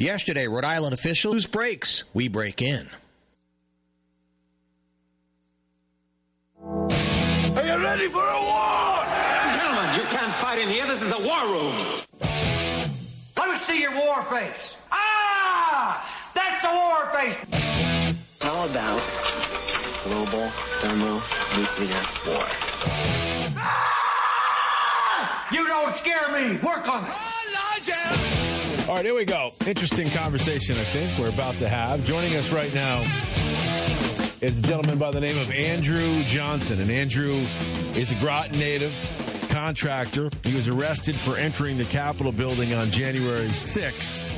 Yesterday, Rhode Island officials breaks. We break in. Are you ready for a war? Gentlemen, you can't fight in here. This is the war room. Let me see your war face. Ah! That's a war face. How about global thermonuclear war? Ah! You don't scare me. Work on it. All right, here we go. Interesting conversation, I think, we're about to have. Joining us right now is a gentleman by the name of Andrew Johnson. And Andrew is a Groton native, contractor. He was arrested for entering the Capitol building on January 6th.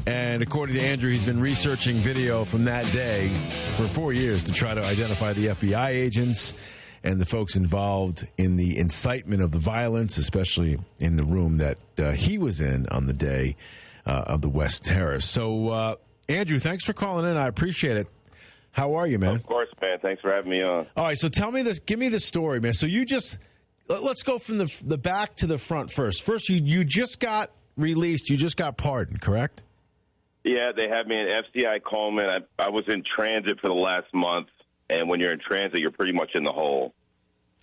And according to Andrew, he's been researching video from that day for 4 years to try to identify the FBI agents and the folks involved in the incitement of the violence, especially in the room that he was in on the day of the West Terrace. So, Andrew, thanks for calling in. I appreciate it. How are you, man? Of course, man. Thanks for having me on. All right, so tell me this. Give me the story, man. So you just let's go from the back to the front first. First, you just got released. You just got pardoned, correct? Yeah, they had me in FCI Coleman. I was in transit for the last month, and when you're in transit, you're pretty much in the hole.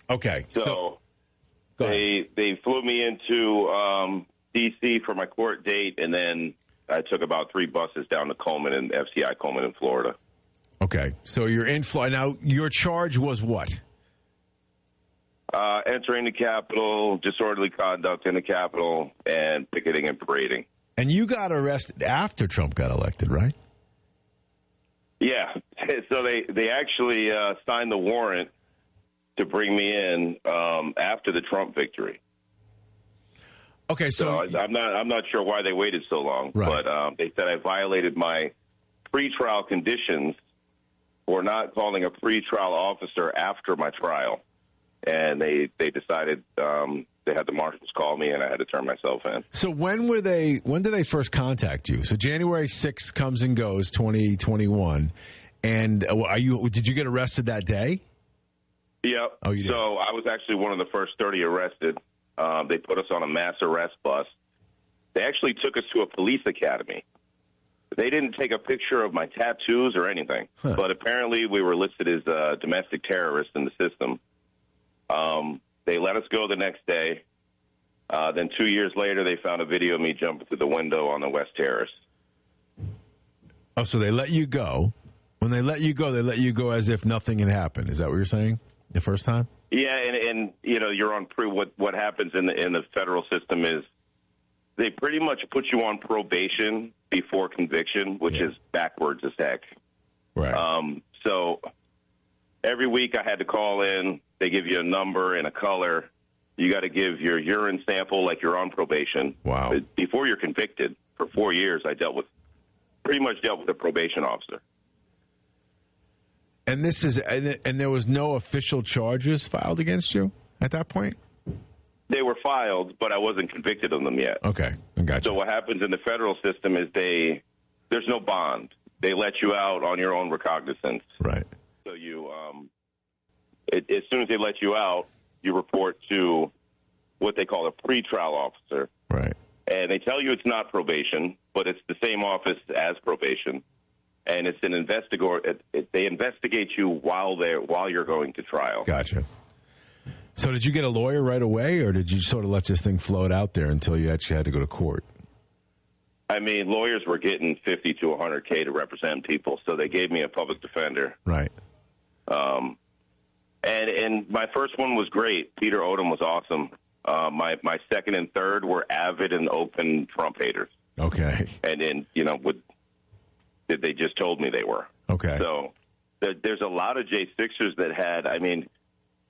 Okay. So they flew me into D.C. for my court date, and then I took about 3 buses down to Coleman and FCI Coleman in Florida. Okay. So you're in Florida. Now, your charge was what? Entering the Capitol, disorderly conduct in the Capitol, and picketing and parading. And you got arrested after Trump got elected, right? Yeah. So they actually signed the warrant to bring me in after the Trump victory. Okay, so I'm not sure why they waited so long, right. But they said I violated my pretrial conditions for not calling a pretrial officer after my trial, and they decided they had the marshals call me, and I had to turn myself in. So when did they first contact you? So January 6th comes and goes, 2021, and did you get arrested that day? Yep. Oh, you did. So I was actually one of the first 30 arrested. They put us on a mass arrest bus. They actually took us to a police academy. They didn't take a picture of my tattoos or anything, but apparently we were listed as domestic terrorists in the system. They let us go the next day. Then 2 years later, they found a video of me jumping through the window on the West Terrace. Oh, so they let you go. When they let you go as if nothing had happened. Is that what you're saying the first time? Yeah, and you know, you're on what happens in the federal system is they pretty much put you on probation before conviction, which is backwards as heck. Right. So every week I had to call in. They give you a number and a color. You got to give your urine sample like you're on probation. Wow. Before you're convicted, for 4 years, I pretty much dealt with a probation officer. And and there was no official charges filed against you at that point? They were filed, but I wasn't convicted of them yet. Okay, I got you. So what happens in the federal system is there's no bond. They let you out on your own recognizance. Right. So you, as soon as they let you out, you report to what they call a pretrial officer. Right. And they tell you it's not probation, but it's the same office as probation. And it's an they investigate you while you're going to trial. Gotcha. So did you get a lawyer right away, or did you sort of let this thing float out there until you actually had to go to court? I mean, lawyers were getting $50 to $100K to represent people, so they gave me a public defender. Right. And my first one was great. Peter Odom was awesome. My second and third were avid and open Trump haters. Okay. And then, they just told me they were. Okay. So there's a lot of J6ers that had, I mean,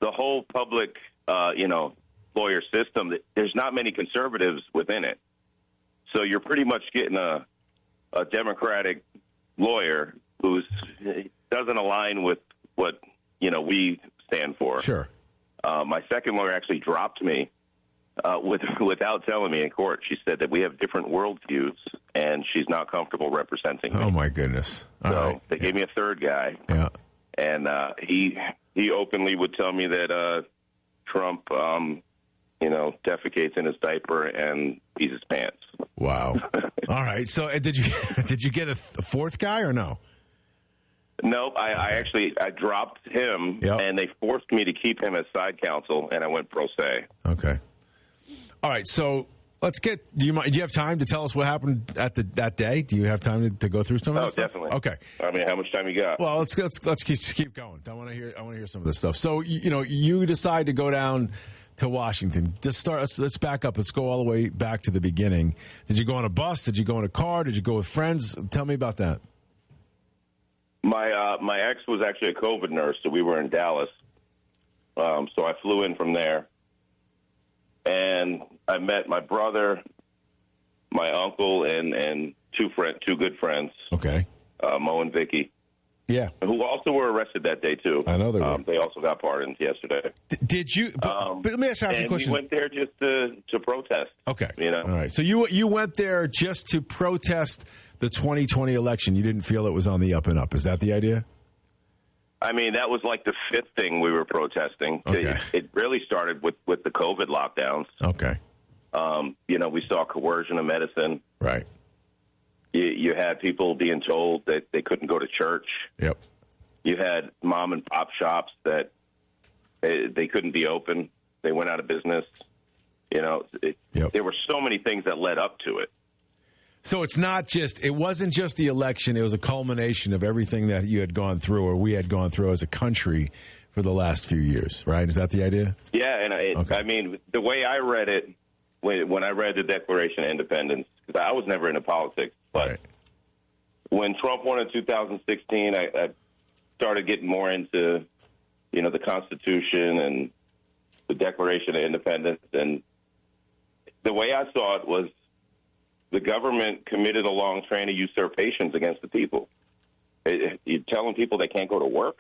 the whole public, lawyer system, there's not many conservatives within it. So you're pretty much getting a Democratic lawyer who doesn't align with what, we stand for. Sure. My second lawyer actually dropped me without telling me in court. She said that we have different worldviews, and she's not comfortable representing me. Oh, my goodness. So they gave me a third guy. Yeah. And he openly would tell me that Trump defecates in his diaper and pees his pants. Wow. All right. So did you get a fourth guy or no? Nope. I dropped him, and they forced me to keep him as side counsel, and I went pro se. Okay. All right. So let's get. Do you have time to tell us what happened that day? Do you have time to go through some of this? Oh, definitely. Okay. I mean, how much time you got? Well, let's keep going. I want to hear some of this stuff. So you decide to go down to Washington. Let's back up. Let's go all the way back to the beginning. Did you go on a bus? Did you go in a car? Did you go with friends? Tell me about that. My ex was actually a COVID nurse, so we were in Dallas. So I flew in from there, and I met my brother, my uncle, and two good friends. Okay. Mo and Vicky. Yeah. Who also were arrested that day too. I know they were. They also got pardoned yesterday. Did you? But let me ask you a question. We went there just to protest. Okay. All right. So you went there just to protest the 2020 election. You didn't feel it was on the up and up. Is that the idea? I mean, that was like the fifth thing we were protesting. Okay. It really started with the COVID lockdowns. Okay. We saw coercion of medicine. Right. You had people being told that they couldn't go to church. Yep. You had mom and pop shops that they couldn't be open. They went out of business. There were so many things that led up to it. So it wasn't just the election. It was a culmination of everything that you had gone through or we had gone through as a country for the last few years, right? Is that the idea? Yeah, and I mean, the way I read it, when I read the Declaration of Independence, because I was never into politics, but when Trump won in 2016, I started getting more into, the Constitution and the Declaration of Independence. And the way I saw it was the government committed a long train of usurpations against the people. You're telling people they can't go to work.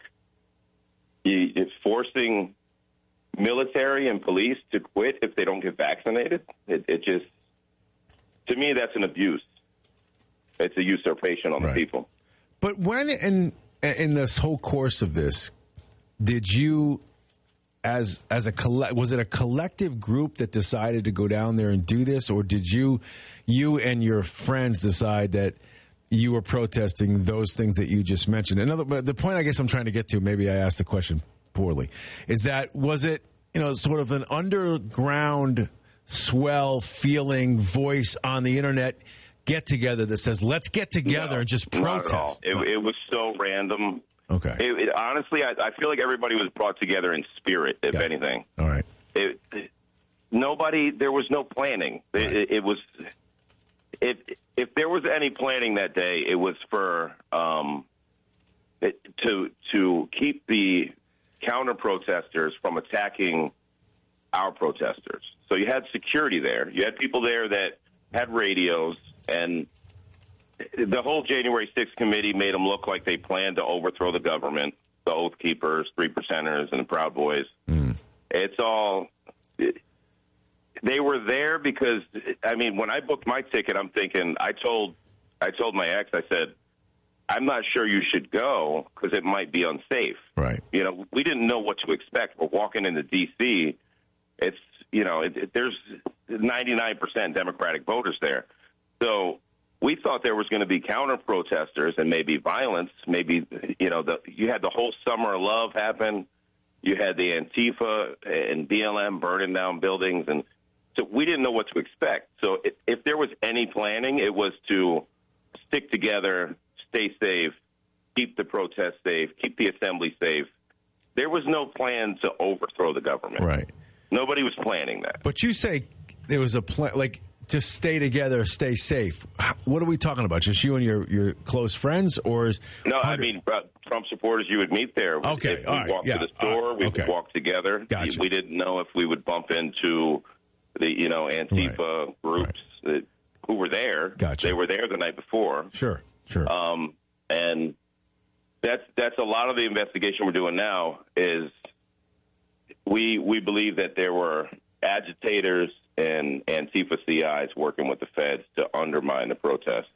It's forcing military and police to quit if they don't get vaccinated. It just, to me, that's an abuse. It's a usurpation on the people. But when in this whole course of this, did you, was it a collective group that decided to go down there and do this, or did you and your friends decide that you were protesting those things that you just mentioned? The point I guess I'm trying to get to, maybe I asked the question poorly, is that was it sort of an underground swell feeling voice on the internet get together that says let's get together and just protest? Not at all. It was so random. Okay. Honestly, I feel like everybody was brought together in spirit, if anything. All right. There was no planning. Right. It was, if there was any planning that day, it was for to keep the counter protesters from attacking our protesters. So you had security there. You had people there that had radios, and the whole January 6th committee made them look like they planned to overthrow the government, the Oath Keepers, 3%ers, and the Proud Boys. It's all... They were there because, I mean, when I booked my ticket, I'm thinking, I told my ex, I said, I'm not sure you should go because it might be unsafe. Right. We didn't know what to expect. We're walking into D.C., it's, there's 99% Democratic voters there. So we thought there was going to be counter-protesters and maybe violence. Maybe, you had the whole Summer of Love happen. You had the Antifa and BLM burning down buildings. And so we didn't know what to expect. So if there was any planning, it was to stick together, stay safe, keep the protest safe, keep the assembly safe. There was no plan to overthrow the government. Right. Nobody was planning that. But you say there was a plan, like, just stay together, stay safe. What are we talking about? Just you and your close friends? No, I mean, Trump supporters you would meet there. Okay, if we walked to the store, we would walk together. Gotcha. We didn't know if we would bump into the, Antifa groups who were there. Gotcha. They were there the night before. Sure. And that's a lot of the investigation we're doing now is we believe that there were agitators and Antifa CIs working with the feds to undermine the protest.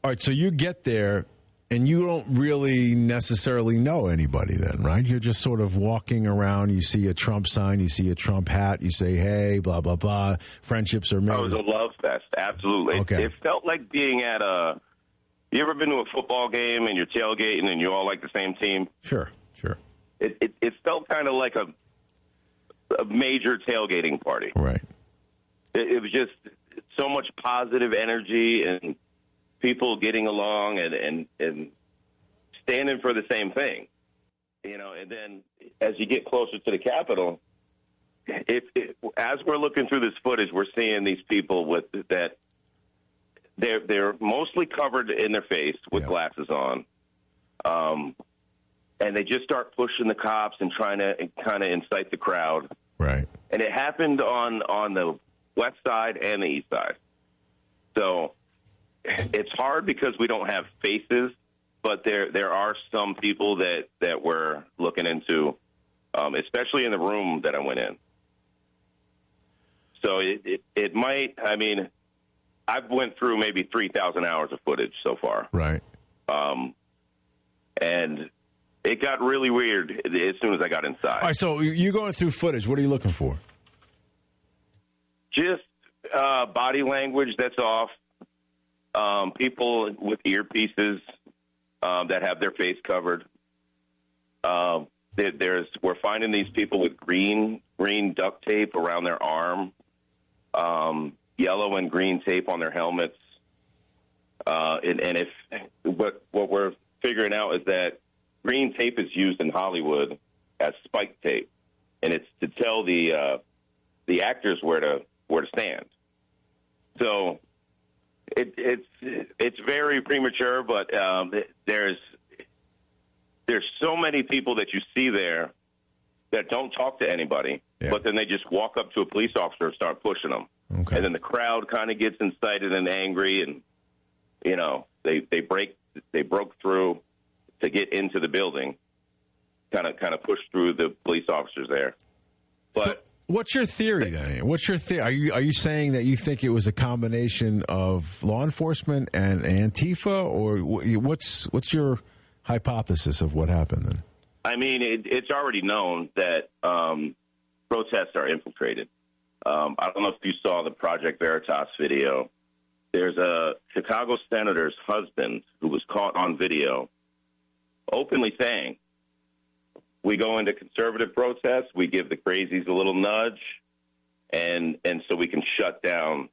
All right, so you get there. And you don't really necessarily know anybody then, right? You're just sort of walking around. You see a Trump sign. You see a Trump hat. You say, hey, blah, blah, blah. Friendships are made. It was a love fest. Absolutely. Okay. It felt like being at you ever been to a football game and you're tailgating and you all like the same team? Sure. It felt kind of like a major tailgating party. Right. It was just so much positive energy and people getting along and standing for the same thing, and then as you get closer to the Capitol, as we're looking through this footage, we're seeing these people with that they're mostly covered in their face with glasses on, and they just start pushing the cops and trying to kind of incite the crowd. Right. And it happened on the west side and the east side. So it's hard because we don't have faces, but there are some people that we're looking into, especially in the room that I went in. So it might, I mean, I've went through maybe 3,000 hours of footage so far. Right. And it got really weird as soon as I got inside. All right, so you're going through footage. What are you looking for? Just body language that's off. People with earpieces that have their face covered. We're finding these people with green duct tape around their arm, yellow and green tape on their helmets. And what we're figuring out is that green tape is used in Hollywood as spike tape, and it's to tell the actors where to stand. So it's very premature, but there's so many people that you see there that don't talk to anybody, but then they just walk up to a police officer and start pushing them. Okay. And then the crowd kind of gets incited and angry, and they broke through to get into the building, kind of pushed through the police officers there. But so what's your theory then? What's your theory? Are you saying that you think it was a combination of law enforcement and Antifa, or what's your hypothesis of what happened then? I mean, it's already known that protests are infiltrated. I don't know if you saw the Project Veritas video. There's a Chicago senator's husband who was caught on video openly saying, we go into conservative protests, we give the crazies a little nudge, and so we can shut down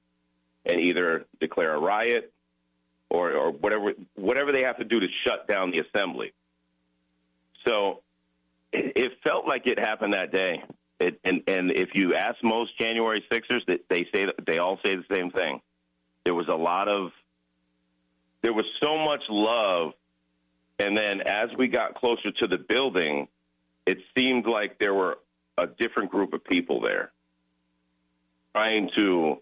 and either declare a riot or whatever they have to do to shut down the assembly. So it felt like it happened that day. And if you ask most January 6ers, they all say the same thing. There was so much love, and then as we got closer to the building, it seemed like there were a different group of people there trying to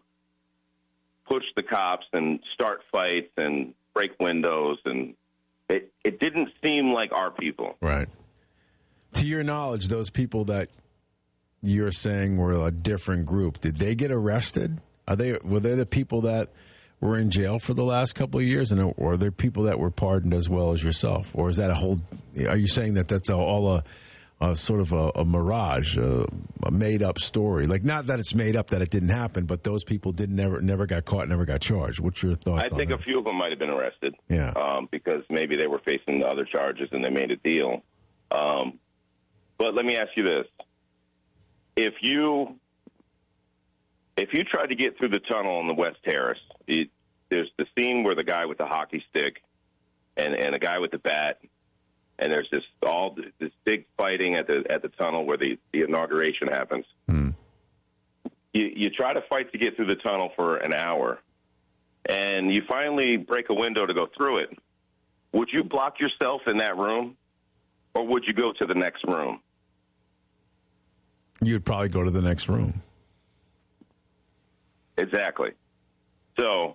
push the cops and start fights and break windows, and it didn't seem like our people. Right. To your knowledge, those people that you're saying were a different group, did they get arrested? Were they the people that were in jail for the last couple of years, or are there people that were pardoned as well as yourself? Or is that are you saying that that's all a sort of a mirage, a made-up story? Like, not that it's made up that it didn't happen, but those people never got caught, never got charged. What's your thoughts on that? I think a few of them might have been arrested. Yeah. Because maybe they were facing other charges and they made a deal. But let me ask you this. If you tried to get through the tunnel on the West Terrace, there's the scene where the guy with the hockey stick and the guy with the bat, and there's this big fighting at the tunnel where the inauguration happens. Hmm. You try to fight to get through the tunnel for an hour, and you finally break a window to go through it. Would you block yourself in that room, or would you go to the next room? You'd probably go to the next room. Exactly. So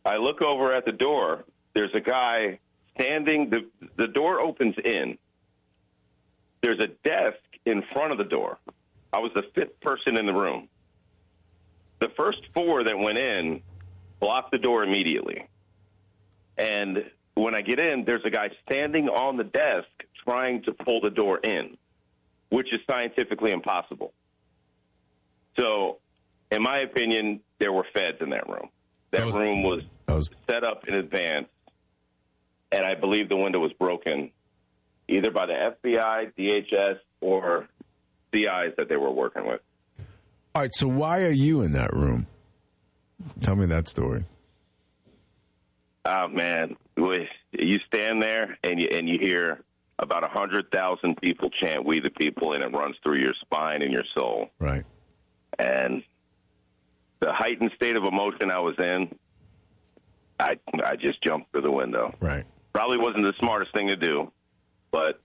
I look over at the door. There's a guy standing. The door opens in. There's a desk in front of the door. I was the fifth person in the room. The first four that went in blocked the door immediately. And when I get in, there's a guy standing on the desk trying to pull the door in, which is scientifically impossible. So, in my opinion, there were feds in that room. That room was set up in advance, and I believe the window was broken either by the FBI, DHS, or CIs that they were working with. All right, so why are you in that room? Tell me that story. Oh, man. You stand there and you hear about 100,000 people chant "We the People," and it runs through your spine and your soul. Right. And the heightened state of emotion I was in, I just jumped through the window. Right. Probably wasn't the smartest thing to do, but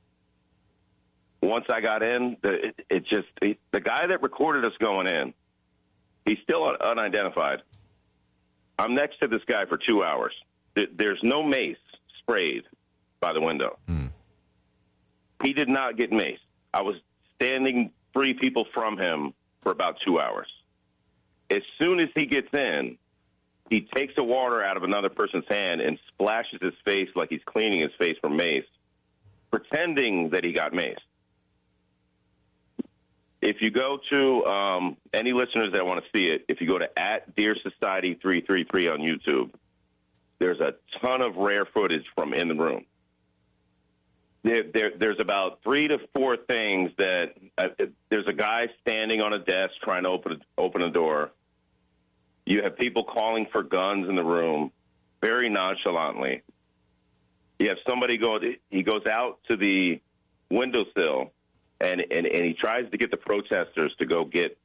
once I got in, the guy that recorded us going in, he's still unidentified. I'm next to this guy for 2 hours. There's no mace sprayed by the window. He did not get maced. I was standing 3 people from him for about 2 hours. As soon as he gets in, he takes the water out of another person's hand and splashes his face like he's cleaning his face from mace, pretending that he got maced. If you go to any listeners that want to see it, if you go to @DearSociety333 on YouTube, there's a ton of rare footage from in the room. There's about 3 to 4 things that there's a guy standing on a desk trying to open a door. You have people calling for guns in the room very nonchalantly. You have somebody he goes out to the windowsill and he tries to get the protesters to go get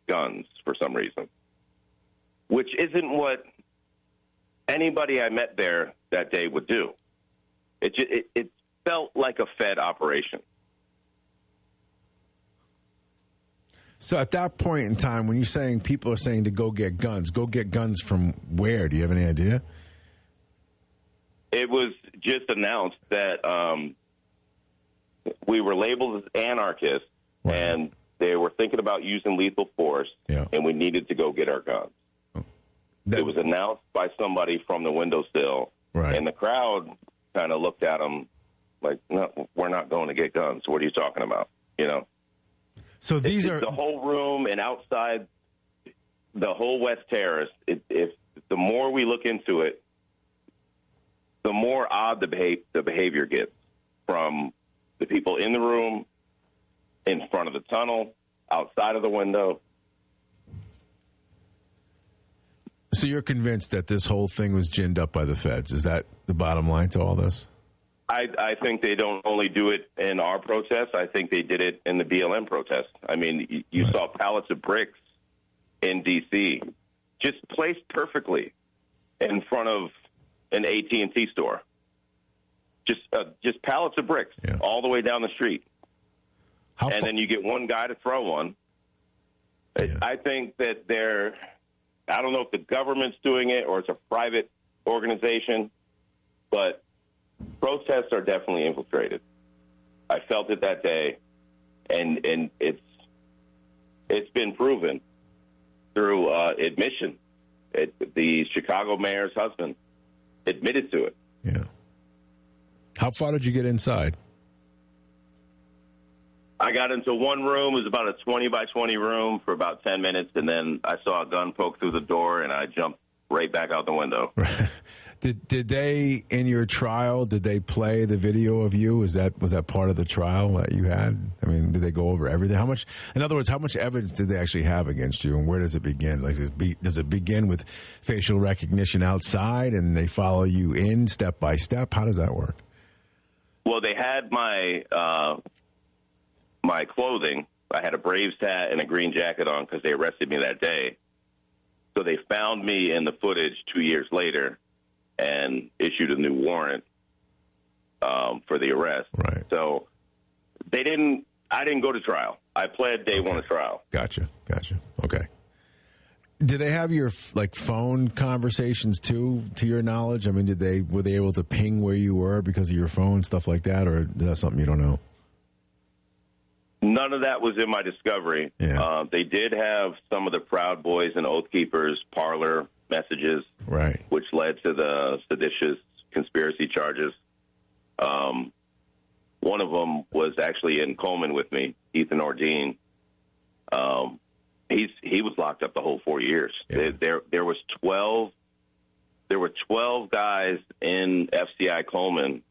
guns for some reason, which isn't what anybody I met there that day would do. It felt like a Fed operation. So at that point in time, when you're saying people are saying to go get guns from where? Do you have any idea? It was just announced that we were labeled as anarchists, and they were thinking about using lethal force, and we needed to go get our guns. It was announced by somebody from the windowsill, and the crowd kind of looked at them like, "No, we're not going to get guns. What are you talking about?" You know. So these are the whole room and outside the whole West Terrace. If the more we look into it, the more odd the behavior gets from the people in the room, in front of the tunnel, outside of the window. So you're convinced that this whole thing was ginned up by the feds? Is that the bottom line to all this? I think they don't only do it in our protests. I think they did it in the BLM protest. I mean, you saw pallets of bricks in D.C. just placed perfectly in front of an AT&T store. Just pallets of bricks all the way down the street. Then you get one guy to throw one. Yeah. I think that I don't know if the government's doing it or it's a private organization, but protests are definitely infiltrated. I felt it that day, and it's been proven through admission. The Chicago mayor's husband admitted to it. Yeah. How far did you get inside? I got into one room. It was about a 20 by 20 room for about 10 minutes, and then I saw a gun poke through the door, and I jumped right back out the window. Did they, in your trial, did they play the video of you? Was that part of the trial that you had? I mean, did they go over everything? In other words, how much evidence did they actually have against you, and where does it begin? Like, does it begin with facial recognition outside, and they follow you in step by step? How does that work? Well, they had my clothing. I had a Braves hat and a green jacket on because they arrested me that day. So they found me in the footage 2 years later and issued a new warrant for the arrest. Right. So I didn't go to trial. I pled day one of trial. Gotcha. Okay. Did they have your phone conversations too, to your knowledge? I mean, were they able to ping where you were because of your phone, stuff like that, or is that something you don't know? None of that was in my discovery. Yeah. They did have some of the Proud Boys and Oath Keepers parlor messages, right, which led to the seditious conspiracy charges. One of them was actually in Coleman with me, Ethan Ordine. He was locked up the whole 4 years. Yeah. There were 12 guys in FCI Coleman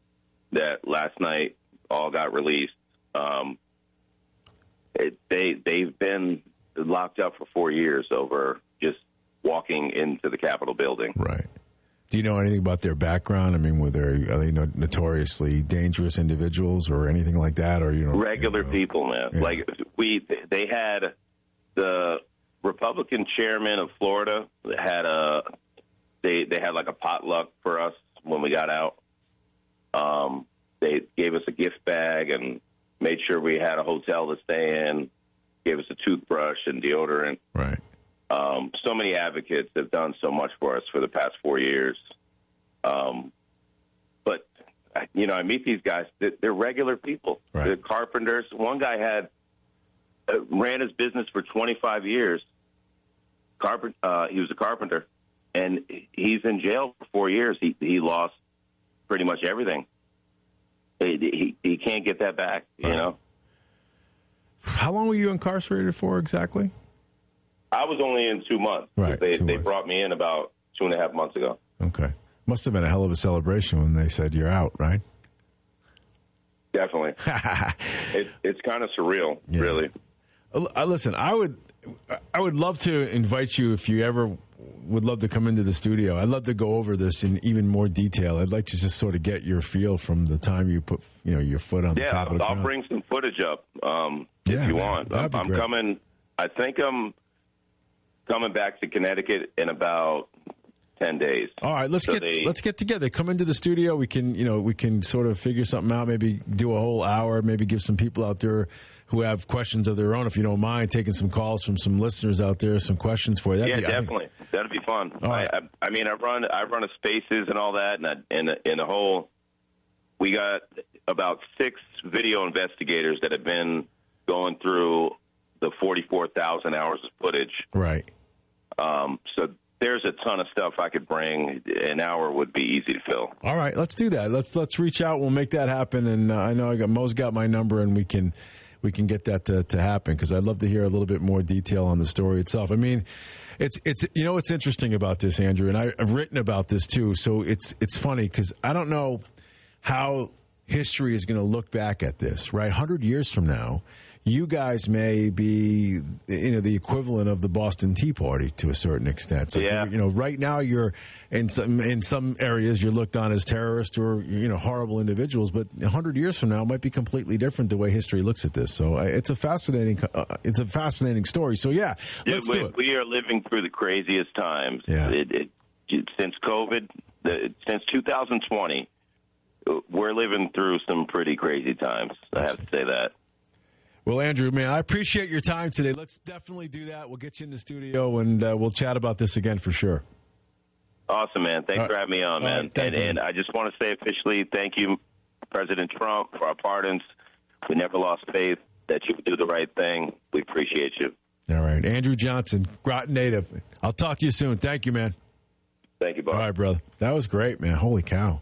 that last night all got released. They've been locked up for 4 years over just walking into the Capitol building. Right. Do you know anything about their background? I mean, are they notoriously dangerous individuals or anything like that? Or regular people, man. Yeah. Like they had the Republican chairman of Florida had they had like a potluck for us when we got out. They gave us a gift bag and made sure we had a hotel to stay in. Gave us a toothbrush and deodorant. Right. So many advocates have done so much for us for the past 4 years. But, I meet these guys. They're regular people. Right. They're carpenters. One guy ran his business for 25 years. He was a carpenter, and he's in jail for 4 years. He lost pretty much everything. He can't get that back, right. How long were you incarcerated for exactly? I was only in 2 months. Right. They brought me in about 2.5 months ago. Okay. Must have been a hell of a celebration when they said you're out, right? Definitely. It's kind of surreal, really. Listen, I would love to invite you if you ever would love to come into the studio. I'd love to go over this in even more detail. I'd like to just sort of get your feel from the time you put your foot on the Capitol grounds. I'll bring some footage up if you want. I'm coming. I think I'm coming back to Connecticut in about 10 days. All right, let's get together. Come into the studio. We can sort of figure something out. Maybe do a whole hour. Maybe give some people out there who have questions of their own, if you don't mind, taking some calls from some listeners out there, some questions for you. Definitely. That'd be fun. Right. I mean, I run a Spaces and all that, and in the whole, we got about 6 video investigators that have been going through the 44,000 hours of footage. Right. So there's a ton of stuff I could bring. An hour would be easy to fill. All right, let's do that. Let's reach out. We'll make that happen. And I know Mo's got my number, and we can get that to happen, because I'd love to hear a little bit more detail on the story itself. I mean, it's what's interesting about this, Andrew, and I've written about this too. So it's funny because I don't know how history is going to look back at this. Right, 100 years from now, you guys may be, the equivalent of the Boston Tea Party to a certain extent. So, right now you're in some areas you're looked on as terrorists or horrible individuals, but 100 years from now it might be completely different the way history looks at this. So it's a fascinating story. So let's do it. We are living through the craziest times. Yeah. Since COVID, since 2020, we're living through some pretty crazy times. I have to say that. Well, Andrew, man, I appreciate your time today. Let's definitely do that. We'll get you in the studio, and we'll chat about this again for sure. Awesome, man. Thanks for having me on, man. And I just want to say officially thank you, President Trump, for our pardons. We never lost faith that you would do the right thing. We appreciate you. All right. Andrew Johnson, Groton native. I'll talk to you soon. Thank you, man. Thank you, Bob. All right, brother. That was great, man. Holy cow.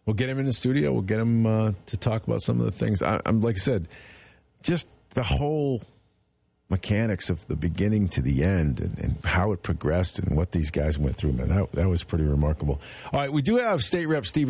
We'll get him in the studio. We'll get him to talk about some of the things. I'm like I said, just the whole mechanics of the beginning to the end and how it progressed and what these guys went through, man, that was pretty remarkable. All right, we do have State Rep Steve